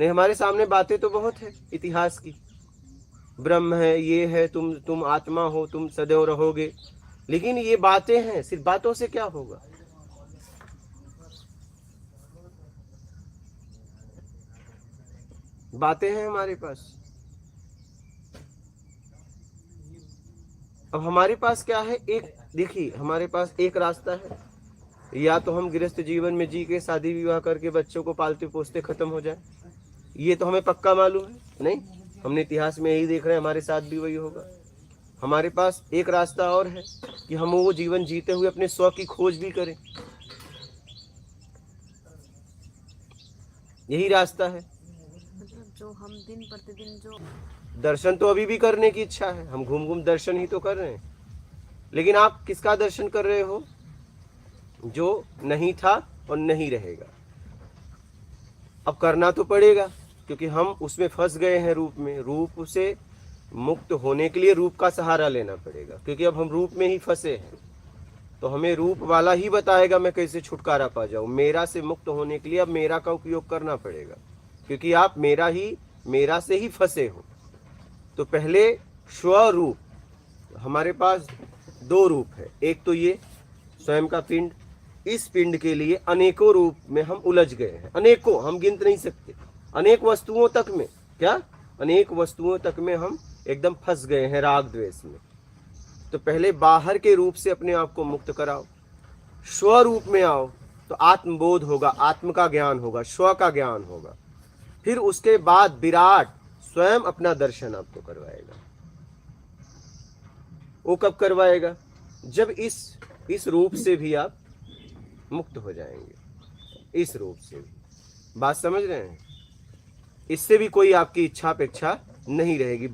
नहीं, हमारे सामने बातें तो बहुत है इतिहास की, ब्रह्म है, ये है, तुम आत्मा हो, तुम सदैव रहोगे, लेकिन ये बातें हैं, सिर्फ बातों से क्या होगा? बातें हैं हमारे पास। अब हमारे पास क्या है? एक देखिए, हमारे पास एक रास्ता है, या तो हम गृहस्थ जीवन में जी के शादी विवाह करके बच्चों को पालते पोसते खत्म हो जाए, ये तो हमें पक्का मालूम है, नहीं, हमने इतिहास में यही देख रहे हैं, हमारे साथ भी वही होगा। हमारे पास एक रास्ता और है कि हम वो जीवन जीते हुए अपने स्व की खोज भी करें, यही रास्ता है। मतलब जो हम दिन प्रतिदिन जो दर्शन तो अभी भी करने की इच्छा है, हम घूम घूम दर्शन ही तो कर रहे हैं, लेकिन आप किसका दर्शन कर रहे हो? जो नहीं था और नहीं रहेगा। अब करना तो पड़ेगा, क्योंकि हम उसमें फंस गए हैं रूप में। रूप से मुक्त होने के लिए रूप का सहारा लेना पड़ेगा, क्योंकि अब हम रूप में ही फंसे हैं, तो हमें रूप वाला ही बताएगा मैं कैसे छुटकारा पा जाऊं। मेरा से मुक्त होने के लिए अब मेरा का उपयोग करना पड़ेगा, क्योंकि आप मेरा से ही फंसे हो। तो पहले स्वरूप, हमारे पास दो रूप है, एक तो ये स्वयं का पिंड, इस पिंड के लिए अनेकों रूप में हम उलझ गए हैं, अनेकों, हम गिनत नहीं सकते, अनेक वस्तुओं तक में, क्या अनेक वस्तुओं तक में हम एकदम फंस गए हैं राग द्वेष में। तो पहले बाहर के रूप से अपने आप को मुक्त कराओ, स्वरूप में आओ, तो आत्मबोध होगा, आत्म का ज्ञान होगा, स्व का ज्ञान होगा। फिर उसके बाद विराट स्वयं अपना दर्शन आपको करवाएगा। वो कब करवाएगा? जब इस रूप से भी आप मुक्त हो जाएंगे, इस रूप से भी। बात समझ रहे हैं? इससे भी कोई आपकी इच्छा अपेक्षा नहीं रहेगी।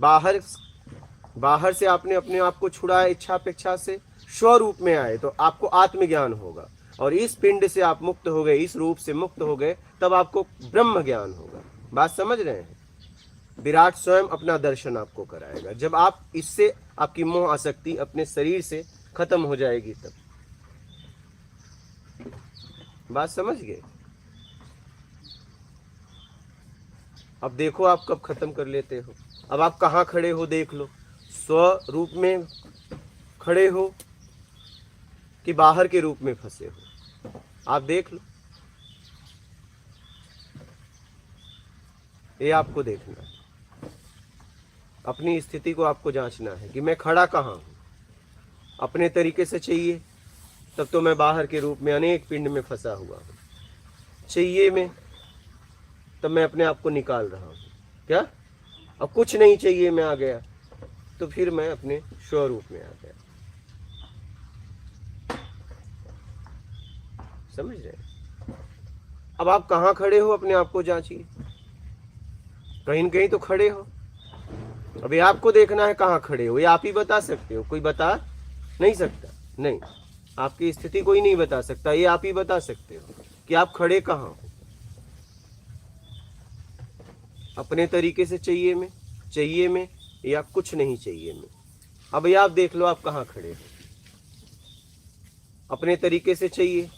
बाहर से आपने अपने आप को छुड़ाया इच्छा अपेक्षा से, स्वरूप में आए तो आपको आत्मज्ञान होगा, और इस पिंड से आप मुक्त हो गए, इस रूप से मुक्त हो गए, तब आपको ब्रह्म ज्ञान होगा। बात समझ रहे हैं? विराट स्वयं अपना दर्शन आपको कराएगा। जब आप इससे, आपकी मोह आसक्ति अपने शरीर से खत्म हो जाएगी, तब। बात समझ गए? अब देखो आप कब खत्म कर लेते हो। अब आप कहाँ खड़े हो देख लो, स्वरूप में खड़े हो कि बाहर के रूप में फंसे हो, आप देख लो। ये आपको देखना है, अपनी स्थिति को आपको जांचना है कि मैं खड़ा कहाँ हूँ। अपने तरीके से चाहिए तब तो मैं बाहर के रूप में अनेक पिंड में फंसा हुआ हूँ, चाहिए में तब मैं अपने आप को निकाल रहा हूँ। क्या? अब कुछ नहीं चाहिए मैं आ गया, तो फिर मैं अपने स्वरूप में आ गया। समझ रहे? अब आप कहाँ खड़े हो अपने आप को जांचिए, कहीं न कहीं तो खड़े हो। अभी आपको देखना है कहाँ खड़े हो, ये आप ही बता सकते हो, कोई बता नहीं सकता। नहीं, आपकी स्थिति कोई नहीं बता सकता, ये आप ही बता सकते हो कि आप खड़े कहाँ हो। अपने तरीके से चाहिए में या कुछ नहीं चाहिए में। अब ये आप देख लो आप कहाँ खड़े हो। अपने तरीके से चाहिए,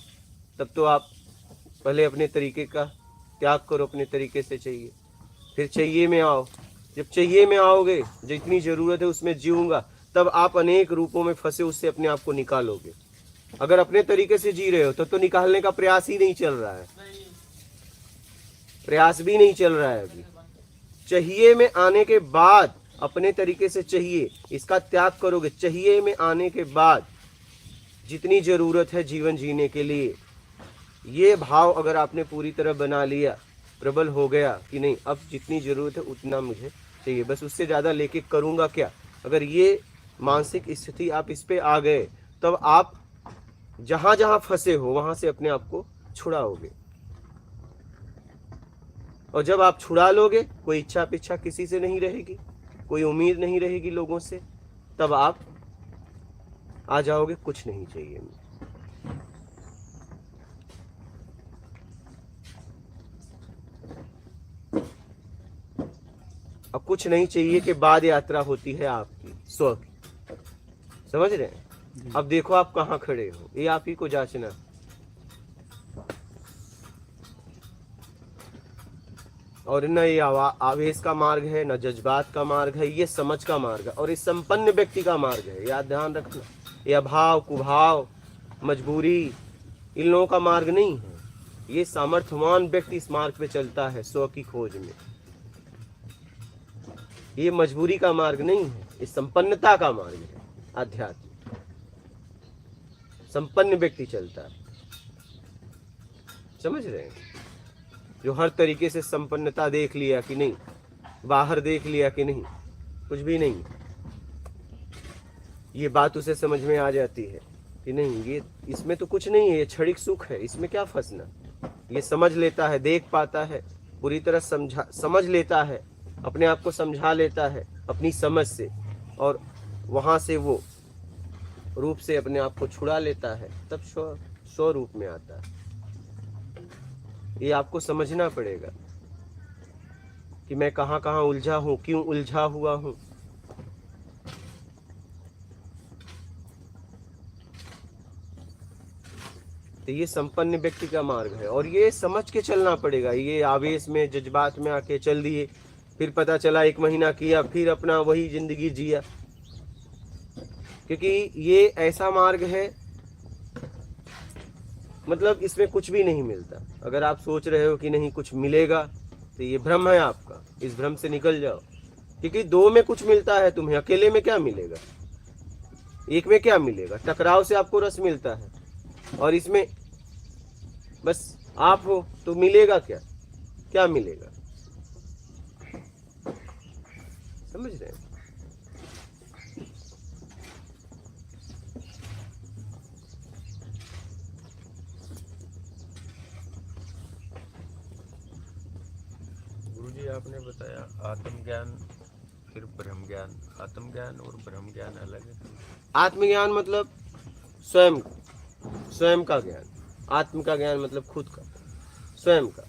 तब तो आप पहले अपने तरीके का त्याग करो, अपने तरीके से चाहिए, फिर चाहिए में आओ। जब चाहिए में आओगे, जितनी जरूरत है उसमें जीऊंगा, तब आप अनेक रूपों में फंसे उससे अपने आप को निकालोगे। अगर अपने तरीके से जी रहे हो तो निकालने का प्रयास ही नहीं चल रहा है, प्रयास भी नहीं चल रहा है अभी। चाहिए में आने के बाद अपने तरीके से चाहिए, इसका त्याग करोगे। चाहिए में आने के बाद जितनी जरूरत है जीवन जीने के लिए, ये भाव अगर आपने पूरी तरह बना लिया, प्रबल हो गया कि नहीं अब जितनी जरूरत है उतना मुझे चाहिए, बस उससे ज्यादा लेके करूंगा क्या, अगर ये मानसिक स्थिति आप इस पे आ गए, तब आप जहां जहां फंसे हो वहां से अपने आप को छुड़ाओगे। और जब आप छुड़ा लोगे, कोई इच्छा अपेक्षा किसी से नहीं रहेगी, कोई उम्मीद नहीं रहेगी लोगों से, तब आप आ जाओगे कुछ नहीं चाहिए मुझे। अब कुछ नहीं चाहिए के बाद यात्रा होती है आपकी स्व की। समझ रहे हैं? अब देखो आप कहाँ खड़े हो, ये आप ही को जांचना। और न ये आवेश का मार्ग है, न जज्बात का मार्ग है, ये समझ का मार्ग है और इस संपन्न व्यक्ति का मार्ग है। याद ध्यान रखना, ये अभाव कुभाव मजबूरी इन लोगों का मार्ग नहीं है। ये सामर्थ्यवान व्यक्ति इस मार्ग पे चलता है स्व की खोज में। ये मजबूरी का मार्ग नहीं है, ये संपन्नता का मार्ग है। आध्यात्म संपन्न व्यक्ति चलता है, समझ रहे हैं? जो हर तरीके से संपन्नता देख लिया कि नहीं, बाहर देख लिया कि नहीं, कुछ भी नहीं, ये बात उसे समझ में आ जाती है कि नहीं, ये इसमें तो कुछ नहीं है, ये क्षणिक सुख है, इसमें क्या फंसना। ये समझ लेता है, देख पाता है, पूरी तरह समझ लेता है, अपने आप को समझा लेता है अपनी समझ से, और वहां से वो रूप से अपने आप को छुड़ा लेता है, तब स्व रूप में आता है। ये आपको समझना पड़ेगा कि मैं कहाँ कहाँ उलझा हूं, क्यों उलझा हुआ हूं। तो ये संपन्न व्यक्ति का मार्ग है और ये समझ के चलना पड़ेगा। ये आवेश में जज्बात में आके चल दिए, फिर पता चला 1 महीना किया, फिर अपना वही जिंदगी जिया, क्योंकि ये ऐसा मार्ग है, मतलब इसमें कुछ भी नहीं मिलता। अगर आप सोच रहे हो कि नहीं कुछ मिलेगा, तो ये भ्रम है आपका, इस भ्रम से निकल जाओ। क्योंकि 2 में कुछ मिलता है तुम्हें, अकेले में क्या मिलेगा, एक में क्या मिलेगा। टकराव से आपको रस मिलता है और इसमें बस आप हो तो मिलेगा क्या, क्या मिलेगा, समझ रहे हैं? गुरुजी आपने बताया आत्मज्ञान फिर ब्रह्म ज्ञान, आत्मज्ञान और ब्रह्म ज्ञान अलग है। आत्मज्ञान मतलब स्वयं का ज्ञान, आत्म का ज्ञान मतलब खुद का, स्वयं का,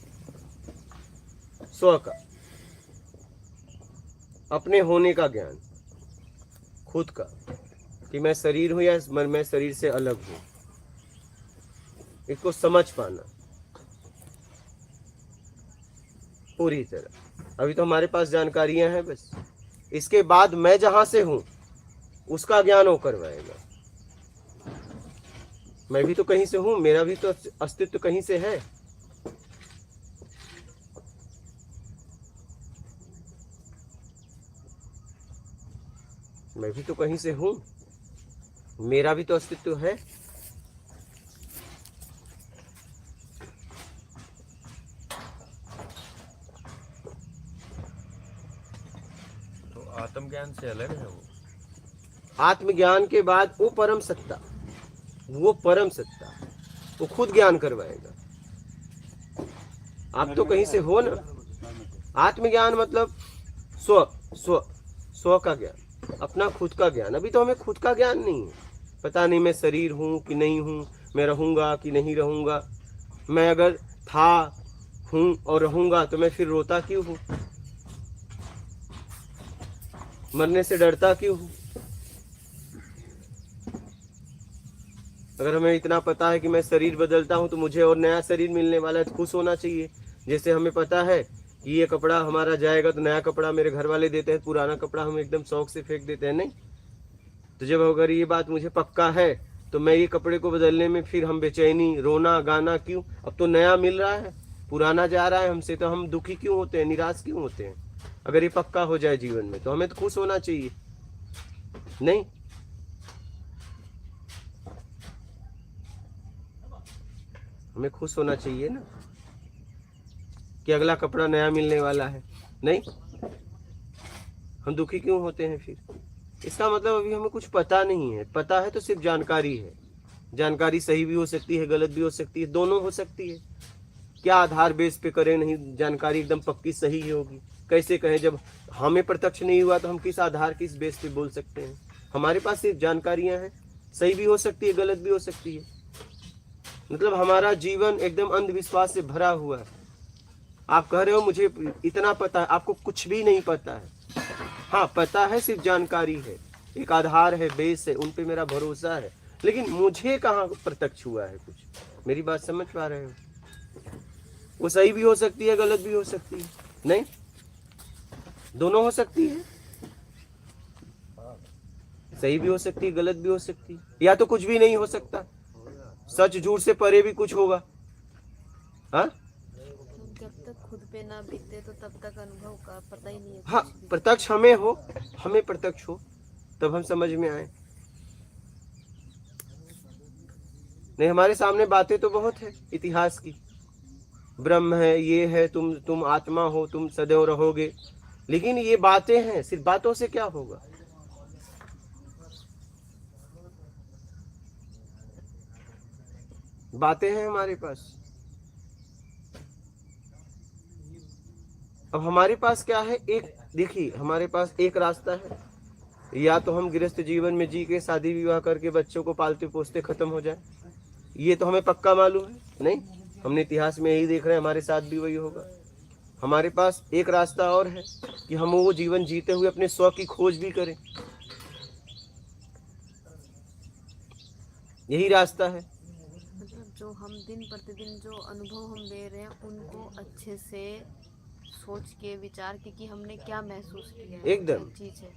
स्व का, अपने होने का ज्ञान, खुद का, कि मैं शरीर हूं या मैं शरीर से अलग हूं, इसको समझ पाना पूरी तरह। अभी तो हमारे पास जानकारियां हैं बस, इसके बाद मैं जहां से हूं उसका ज्ञान वो करवाएगा। मैं भी तो कहीं से हूं, मेरा भी तो अस्तित्व कहीं से है। मैं भी तो कहीं से हूं, मेरा भी तो अस्तित्व है। तो आत्मज्ञान से अलग है वो। आत्मज्ञान के बाद वो परम सत्ता, वो परम सत्ता वो खुद ज्ञान करवाएगा। आप तो कहीं से हो ना। आत्मज्ञान मतलब स्व स्व स्व का ज्ञान, अपना खुद का ज्ञान। अभी तो हमें खुद का ज्ञान नहीं है, पता नहीं मैं शरीर हूं कि नहीं हूं, मैं रहूंगा कि नहीं रहूंगा, मैं अगर था हूं और रहूंगा तो मैं फिर रोता क्यों हूं, मरने से डरता क्यों हूं। अगर हमें इतना पता है कि मैं शरीर बदलता हूं तो मुझे और नया शरीर मिलने वाला है तो खुश होना चाहिए। जैसे हमें पता है कि ये कपड़ा हमारा जाएगा तो नया कपड़ा मेरे घर वाले देते हैं, पुराना कपड़ा हम एकदम शौक से फेंक देते हैं, नहीं। तो जब अगर ये बात मुझे पक्का है तो मैं ये कपड़े को बदलने में फिर हम बेचैनी रोना गाना क्यों। अब तो नया मिल रहा है, पुराना जा रहा है हमसे, तो हम दुखी क्यों होते हैं, निराश क्यों होते हैं। अगर ये पक्का हो जाए जीवन में तो हमें तो खुश होना चाहिए, नहीं। हमें खुश होना चाहिए ना कि अगला कपड़ा नया मिलने वाला है, नहीं। हम दुखी क्यों होते हैं फिर। इसका मतलब अभी हमें कुछ पता नहीं है। पता है तो सिर्फ जानकारी है। जानकारी सही भी हो सकती है, गलत भी हो सकती है, दोनों हो सकती है। क्या आधार बेस पे करें, नहीं जानकारी एकदम पक्की सही ही होगी। कैसे कहें, जब हमें प्रत्यक्ष नहीं हुआ तो हम किस आधार किस बेस पे बोल सकते हैं। हमारे पास सिर्फ जानकारियां हैं, सही भी हो सकती है, गलत भी हो सकती है। मतलब हमारा जीवन एकदम अंधविश्वास से भरा हुआ है। आप कह रहे हो मुझे इतना पता है, आपको कुछ भी नहीं पता है। हाँ पता है, सिर्फ जानकारी है, एक आधार है, बेस है, उन पे मेरा भरोसा है, लेकिन मुझे कहाँ प्रत्यक्ष हुआ है कुछ। मेरी बात समझ पा रहे हो। वो सही भी हो सकती है, गलत भी हो सकती है। नहीं, दोनों हो सकती है, सही भी हो सकती है, गलत भी हो सकती है, या तो कुछ भी नहीं हो सकता, सच झूठ से परे भी कुछ होगा। हाँ जब तक खुद पे ना बीते तो तब तक अनुभव का पता ही नहीं है हाँ, कुछ भी। प्रत्यक्ष हमें हो, हमें प्रत्यक्ष हो, तब हम समझ में आए। नहीं, हमारे सामने बातें तो बहुत है इतिहास की, ब्रह्म है, ये है, तुम आत्मा हो, तुम सदैव रहोगे, लेकिन ये बातें हैं, सिर्फ बातों से क्या होगा। बातें हैं हमारे पास। अब हमारे पास क्या है, एक देखिए, हमारे पास एक रास्ता है, या तो हम गृहस्थ जीवन में जी के शादी विवाह करके बच्चों को पालते पोसते खत्म हो जाए, ये तो हमें पक्का मालूम है, नहीं, हमने इतिहास में यही देख रहे हैं, हमारे साथ भी वही होगा। हमारे पास एक रास्ता और है कि हम वो जीवन जीते हुए अपने स्व की खोज भी करें, यही रास्ता है। मतलब जो हम दिन प्रतिदिन जो अनुभव हम ले रहे हैं उनको अच्छे से सोच के विचार के कि हमने क्या महसूस किया है, एकदम। क्या चीज है,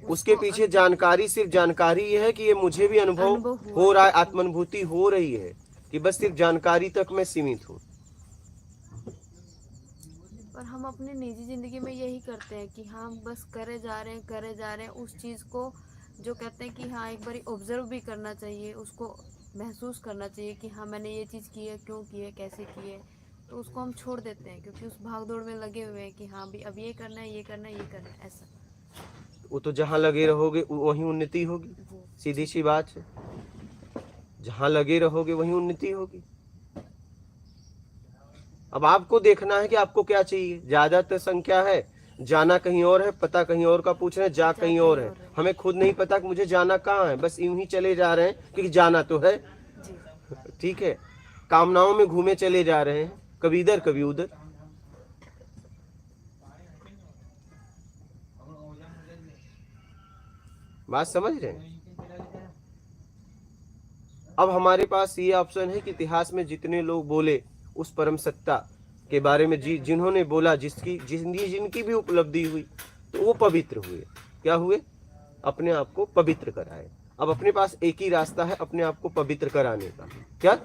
उसके पीछे जानकारी, सिर्फ जानकारी ये है कि ये मुझे भी अनुभव अनुभव हो रहा है, आत्मानुभूति हो रही है, कि बस सिर्फ जानकारी तक मैं सीमित हूँ। पर हम अपने निजी जिंदगी में यही करते हैं कि हम बस करे जा रहे हैं उस चीज को, जो कहते हैं कि हाँ एक बार ऑब्जर्व भी करना चाहिए, उसको महसूस करना चाहिए कि हाँ मैंने ये चीज़ की है, क्यों की है, कैसे की है, तो उसको हम छोड़ देते हैं क्योंकि उस भाग दौड़ में लगे हुए हैं कि हाँ भी अब ये करना है, ये करना है, ये करना है, ऐसा। वो तो जहाँ लगे रहोगे वहीं उन्नति होगी, वो सीधी सी बात है, जहाँ लगे रहोगे वहीं उन्नति होगी। अब आपको देखना है कि आपको क्या चाहिए। ज्यादातर संख्या है जाना कहीं और है, पता कहीं और का पूछ रहे हैं, जा कहीं और है। हमें खुद नहीं पता कि मुझे जाना कहाँ है, बस यूं ही चले जा रहे हैं क्योंकि जाना तो है। जी ठीक है, कामनाओं में घूमे चले जा रहे हैं, कभी इधर कभी उधर। बात समझ रहे हैं? अब हमारे पास ये ऑप्शन है कि इतिहास में जितने लोग बोले उस परम सत्ता के बारे में, जिन्होंने बोला, जिनकी भी उपलब्धि हुई, तो वो पवित्र हुए। क्या हुए? अपने आप को पवित्र कराए। अब अपने पास एक ही रास्ता है अपने आप को पवित्र कराने का, क्या?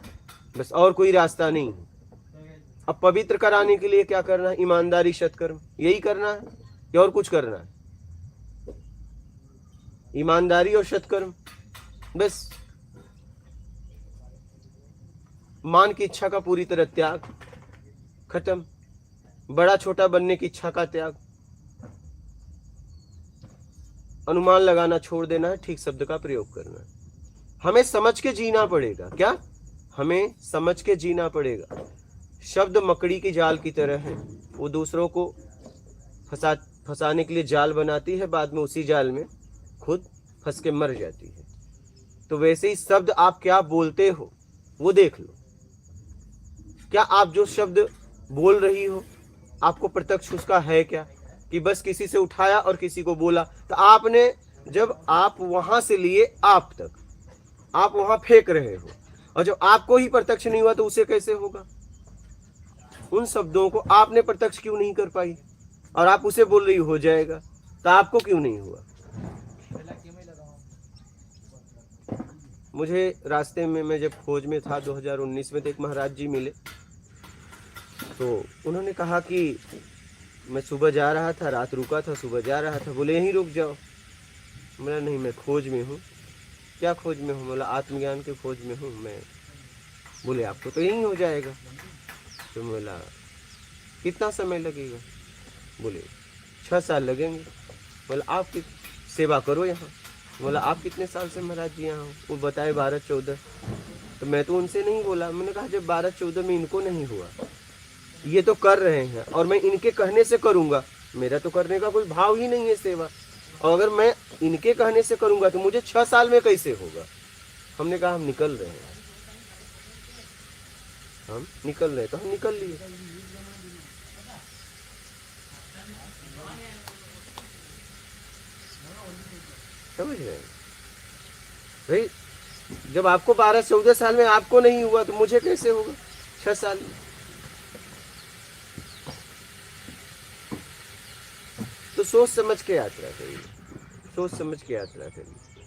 बस, और कोई रास्ता नहीं है। अब पवित्र कराने के लिए क्या करना है? ईमानदारी, सत्कर्म, यही करना है या और कुछ करना है? ईमानदारी और सत्कर्म, बस। मान की इच्छा का पूरी तरह त्याग, खत्म। बड़ा छोटा बनने की इच्छा का त्याग, अनुमान लगाना छोड़ देना है, ठीक शब्द का प्रयोग करना है। हमें समझ के जीना पड़ेगा। क्या? हमें समझ के जीना पड़ेगा। शब्द मकड़ी की जाल की तरह है, वो दूसरों को फंसाने के लिए जाल बनाती है, बाद में उसी जाल में खुद फंस के मर जाती है। तो वैसे ही शब्द आप क्या बोलते हो वो देख लो। क्या आप जो शब्द बोल रही हो आपको प्रत्यक्ष उसका है क्या? कि बस किसी से उठाया और किसी को बोला, तो आपने जब आप वहां से लिए आप तक, आप वहां फेंक रहे हो, और जब आपको ही प्रत्यक्ष नहीं हुआ तो उसे कैसे होगा? उन शब्दों को आपने प्रत्यक्ष क्यों नहीं कर पाई और आप उसे बोल रही हो जाएगा, तो आपको क्यों नहीं हुआ? मुझे रास्ते में, मैं जब खोज में था 2019 में, तो एक महाराज जी मिले, तो उन्होंने कहा कि मैं सुबह जा रहा था, रात रुका था, सुबह जा रहा था, बोले यहीं रुक जाओ। बोला नहीं, मैं खोज में हूँ। क्या खोज में हूँ? बोला आत्मज्ञान के खोज में हूँ मैं। बोले आपको तो यहीं हो जाएगा। तो बोला कितना समय लगेगा? बोले 6 साल लगेंगे। बोला आप सेवा करो यहाँ। बोला आप कितने साल से महाराज जी यहाँ हो? वो बताए 12-14। तो मैं तो उनसे नहीं बोला, मैंने कहा जब 12-14 में इनको नहीं हुआ, ये तो कर रहे हैं और मैं इनके कहने से करूंगा, मेरा तो करने का कोई भाव ही नहीं है सेवा, और अगर मैं इनके कहने से करूंगा तो मुझे 6 साल में कैसे होगा? हमने कहा हम निकल रहे हैं, हम निकल रहे, तो हम निकल लिए। समझ रहे हैं भाई? जब आपको 12-14 साल में आपको नहीं हुआ तो मुझे कैसे होगा 6 साल में? तो सोच समझ के यात्रा करिए, सोच समझ के यात्रा करिए।